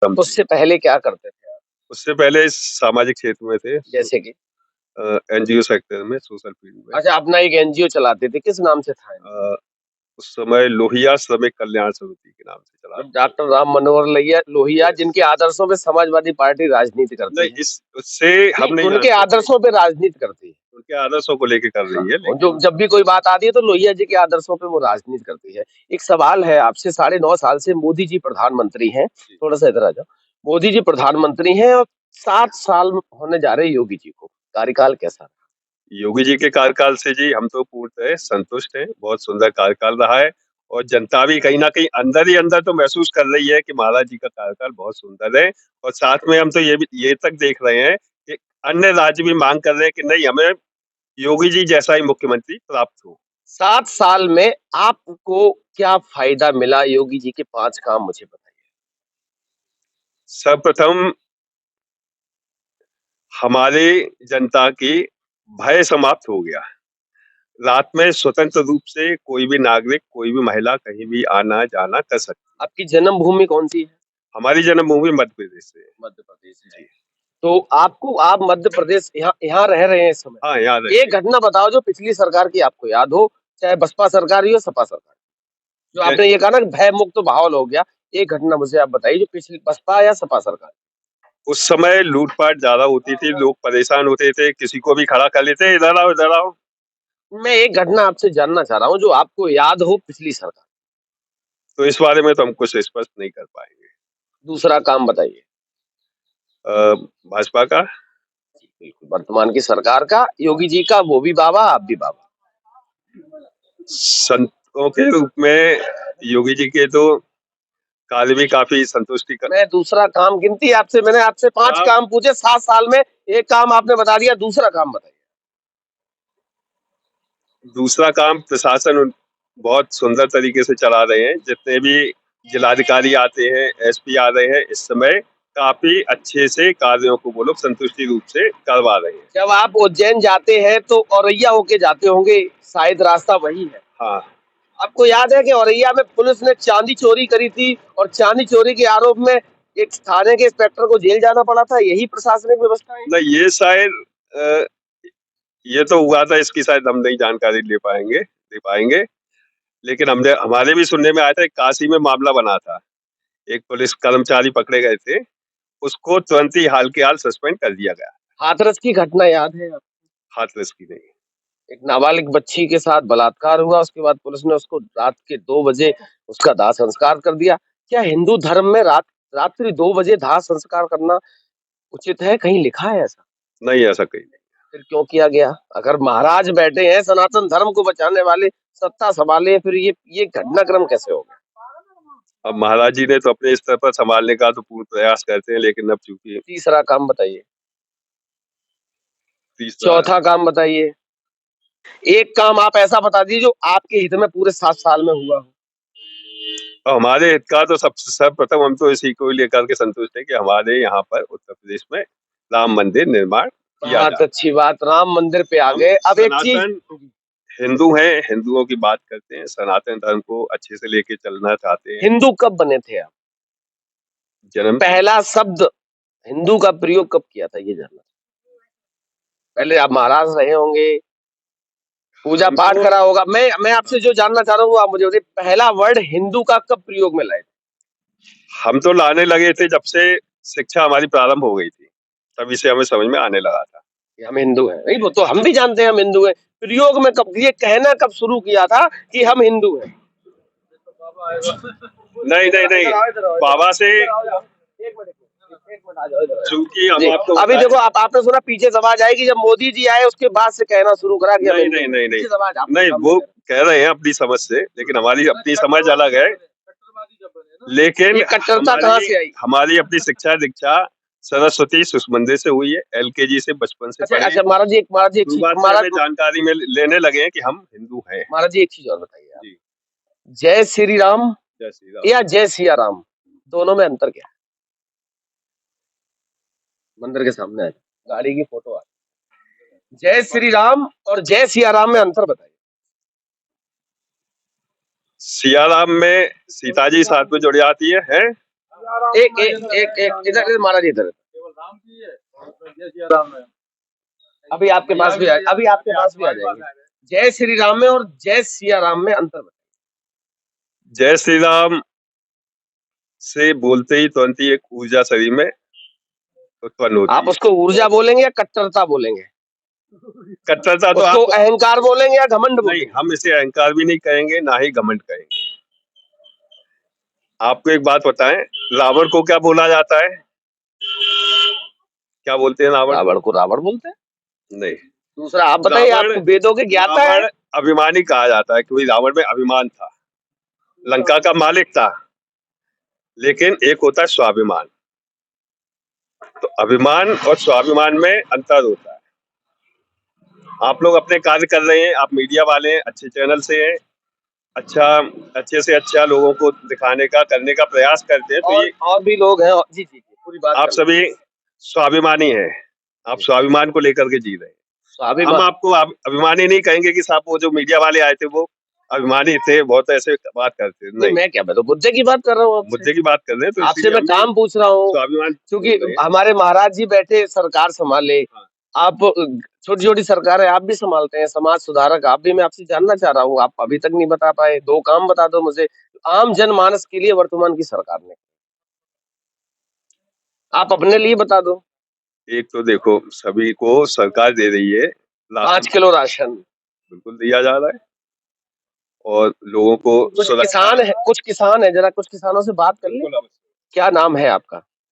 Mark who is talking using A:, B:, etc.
A: उससे पहले क्या करते थे आप?
B: उससे पहले सामाजिक क्षेत्र में थे,
A: जैसे कि?
B: एनजीओ सेक्टर में, सोशल फील्ड में।
A: अच्छा, अपना एक एनजीओ चलाते थे, किस नाम से था एनजीओ?
B: अ, उस समय लोहिया श्रमिक कल्याण समिति के नाम से चला।
A: Doctor Ram Manohar Lohia,
B: yes.
A: जिनके आदर्शों पे समाजवादी पार्टी राजनीति करती
B: नहीं,
A: है।
B: इस उससे हम
A: नहीं,
B: नहीं
A: उनके
B: जानते थे।
A: आदर्शों पे राजनीति करती है।
B: उनके आदर्शों को लेके कर रही है,
A: और जो
B: लेकिन
A: जब भी कोई बात आती है तो लोहिया जी के आदर्शों पे वो राजनीति करती है। एक सवाल है आपसे, 9.5 साल से मोदी जी प्रधानमंत्री हैं। थोड़ा-सा इधर आ जाओ। मोदी जी प्रधानमंत्री हैं और 7 साल होने जा रहे हैं योगी जी को। कार्यकाल कैसा?
B: योगी जी के कार्यकाल से जी हम तो पूर्णतः संतुष्ट हैं। बहुत सुंदर कार्यकाल रहा है और जनता भी कहीं न कहीं अंदर ही अंदर तो महसूस कर रही है कि महाराज जी का कार्यकाल बहुत सुंदर है। और साथ में हम तो ये तक देख रहे हैं कि अन्य राज्य भी मांग कर रहे हैं कि नहीं, हमें योगी जी जैसा ही मुख्यमंत्री प्राप्त हो।
A: 7 साल में आपको क्या फ़ायदा मिला? योगी जी के 5 काम मुझे बताइए।
B: सर्वप्रथम हमारे जनता की भय समाप्त हो गया। रात में स्वतंत्र रूप से कोई भी नागरिक, कोई भी महिला कहीं भी आना-जाना कर सकती है।
A: आपकी जन्मभूमि कौन-सी है?
B: हमारी जन्मभूमि मध्य प्रदेश से है।
A: मध्य प्रदेश है।
B: जी।
A: तो आप मध्य प्रदेश यहाँ यहाँ रह रहे हैं इस समय।
B: हाँ, यहाँ रहते
A: एक
B: हैं।
A: घटना बताओ जो पिछली सरकार की आपको याद हो, चाहे बसपा सरकार ही हो, सपा सरकार। जो
B: जै
A: आपने ये कहा ना कि भय मुक्त माहौल हो गया, एक घटना मुझे आप बताइए जो पिछली बसपा या सपा सरकार।
B: उस समय लूट-पाट ज़्यादा होती थी, लोग परेशान होते थे, किसी को भी खड़ा कर लेते, इधर आओ, इधर आओ।
A: मैं एक घटना आपसे जानना चाह रहा हूँ जो आपको याद हो पिछली सरकार।
B: तो इस बारे में तो हम कुछ स्पष्ट नहीं कर पाएँगे।
A: दूसरा काम बताइए।
B: भाजपा का
A: जी, बिल्कुल, वर्तमान की सरकार का, योगी जी का, वो भी बाबा, आप भी बाबा।
B: संतों के रूप में योगी जी के तो कार्य भी काफ़ी संतुष्टि का।
A: मैं दूसरा काम गिनती आपसे, मैंने आपसे 5
B: काम
A: काम पूछे 7 साल में, एक काम आपने बता दिया, दूसरा काम बताइए।
B: दूसरा काम प्रशासन बहुत सुंदर तरीके से चला रहे हैं। जितने भी जिलाधिकारी आते हैं, एसपी आ रहे हैं, इस समय काफ़ी अच्छे से कार्यों को वो लोग संतुष्टि रूप से करवा रहे हैं।
A: जब आप उज्जैन जाते हैं तो औरैया होके जाते होंगे, शायद रास्ता वही है।
B: हाँ।
A: आपको याद है कि औरैया में पुलिस ने चांदी चोरी करी थी और चांदी चोरी के आरोप में एक थाने के इंस्पेक्टर को जेल जाना पड़ा था, यही प्रशासनिक व्यवस्था है?
B: नहीं, ये शायद अ, ये तो हुआ था, इसकी शायद हम नहीं जानकारी दे पाएँगे। लेकिन हमने हमारे भी सुनने में आया था, काशी में मामला बना था। एक पुलिस कर्मचारी पकड़े गए थे, उसको तुरंत ही हाल के हाल सस्पेंड कर दिया गया।
A: हाथरस की घटना याद है?
B: हाथरस की नहीं।
A: एक नाबालिग बच्ची के साथ बलात्कार हुआ, उसके बाद पुलिस ने उसको रात के 2 बजे उसका दाह संस्कार कर दिया। क्या हिंदू धर्म में रात्रि 2 बजे दाह संस्कार करना उचित है? कहीं लिखा है ऐसा?
B: नहीं, ऐसा कहीं नहीं।
A: फिर क्यों किया गया? अगर महाराज बैठे हैं सनातन धर्म को बचाने वाले, सत्ता संभाले, फिर ये घटनाक्रम कैसे हो गया?
B: अब महाराज जी ने तो अपने स्तर पर सँभालने का तो पूर्ण प्रयास करते हैं, लेकिन अब चूँकि
A: तीसरा काम बताइए।
B: तीसरा
A: चौथा काम बताइए। एक काम आप ऐसा बता दीजिए जो आपके हित में पूरे 7 साल में हुआ हो।
B: हमारे हित का तो सर्वप्रथम हम तो इसी को लेकर के संतुष्ट हैं कि हमारे यहाँ पर उत्तर प्रदेश में राम मंदिर निर्माण किया
A: बहुत
B: जाए।
A: अच्छी बात, राम मंदिर पे आ
B: हम
A: गए। अब एक चीज़।
B: सनातन हिंदू हैं, हिंदुओं की बात करते हैं, सनातन धर्म को अच्छे से लेके चलना चाहते हैं।
A: हिंदू कब बने थे आप?
B: जन्म
A: पहला शब्द हिंदू का प्रयोग कब किया था ये जानना। पहले आप महाराज रहे होंगे, पूजा पाठ
B: हमको
A: करा होगा। मैं आपसे जो जानना चाह रहा हूँ वो आप मुझे बताइए, पहला वर्ड हिंदू का कब प्रयोग में लाए?
B: हम तो लाने लगे थे जब से शिक्षा हमारी प्रारंभ हो गई थी, तभी से हमें समझ में आने लगा था।
A: कि हम हिंदू हैं। नहीं, वो तो हम भी जानते हैं हम हिंदू हैं। प्रयोग में कब, ये कहना कब शुरू किया था कि हम हिंदू हैं?
B: नहीं, नहीं, नहीं, बाबा से चूंकि हम
A: जी,
B: आपको
A: अभी
B: बताएं।
A: देखो आपने सुना पीछे से आवाज आएगी, जब मोदी जी आए उसके बाद से कहना शुरू करा कि हम
B: नहीं,
A: हिंदू
B: नहीं,
A: हैं।
B: नहीं, नहीं,
A: पीछे से आवाज आपके
B: नहीं,
A: सामने
B: वो
A: कह रहा
B: कह रहे हैं अपनी समझ से, लेकिन हमारी अपनी समझ अलग है।
A: हूं।
B: लेकिन
A: ये कट्टरता कहाँ से आई?
B: हमारी अपनी शिक्षा दीक्षा सरस्वती शिशु मंदिर से हुई है। एलकेजी से बचपन से
A: अच्छा
B: पढ़े
A: अच्छा,
B: हैं।
A: महाराज जी एक चीज,
B: शुरुआत से हमें जानकारी में लेने लगे हैं कि हम हिंदू हैं।
A: महाराज जी एक चीज और बताइए आप।
B: जी।
A: जय श्री राम
B: जय श्री राम।
A: या जय सिया राम, दोनों में अंतर क्या है? मंदिर के सामने है, गाड़ी की फोटो आ। जय श्री राम और जय सिया राम में अंतर बताइए।
B: सिया राम में सीता जी साथ में जुड़ जाती है?
A: एक एक एक एक इधर महाराज इधर अभी आपके पास भी अभी आपके पास भी आ जाएंगे। जय श्री राम में और जय सिया राम में अंतर बताइए।
B: जय श्री राम से बोलते ही तुरंत ही एक ऊर्जा शरीर में उत्पन्न होती
A: आप
B: है।
A: उसको ऊर्जा बोलेंगे या कट्टरता बोलेंगे?
B: कट्टरता तो
A: उसको
B: आप
A: अहंकार बोलेंगे या घमंड
B: नहीं,
A: बोलेंगे?
B: हम इसे अहंकार भी नहीं कहेंगे, ना ही घमंड कहेंगे। आपको एक बात बताएं, रावण को क्या बोला जाता है? क्या बोलते हैं रावण?
A: रावण को रावण बोलते हैं।
B: नहीं,
A: दूसरा आप बताइए,
B: रावण
A: आपको वेदों के ज्ञाता है?
B: रावण अभिमानी कहा जाता है क्योंकि रावण में अभिमान था, लंका का मालिक था, लेकिन एक होता है स्वाभिमान। तो अभिमान और स्वाभिमान में अंतर होता है। आप लोग अपने कार्य कर रहे हैं, आप मीडिया वाले हैं, अच्छे चैनल से हैं, अच्छे से अच्छा लोगों को दिखाने का करने का प्रयास करते हैं, तो ये
A: और भी लोग हैं। जी जी जी, पूरी बात
B: आप सभी स्वाभिमानी हैं, आप स्वाभिमान को लेकर के जी रहे हैं। हम
A: स्वाभिमान।
B: आपको अभिमानी नहीं कहेंगे कि साहब वो जो मीडिया वाले आए थे वो अभिमानी थे, बहुत ऐसे बात करते थे।
A: नहीं, मैं तो मुद्दे की बात कर रहा हूँ,
B: मुद्दे की बात कर रहे हैं, तो
A: आपसे मैं काम पूछ रहा हूँ,
B: स्वाभिमान
A: क्योंकि हमारे महाराज जी बैठे सरकार संभाले। आप छोटी छोटी सरकार है, आप भी संभालते हैं, समाज सुधारक आप भी। मैं आपसे जानना चाह रहा हूँ, आप अभी तक नहीं बता पाए। 2 काम बता दो मुझे, आम जनमानस के लिए वर्तमान की सरकार ने। आप अपने लिए बता दो।
B: एक तो देखो, सभी को सरकार दे रही है
A: 5 किलो राशन
B: बिल्कुल दिया जा रहा है, और लोगों को
A: कुछ किसान है, जरा कुछ किसानों से बात कर ले। क्या नाम है आपका?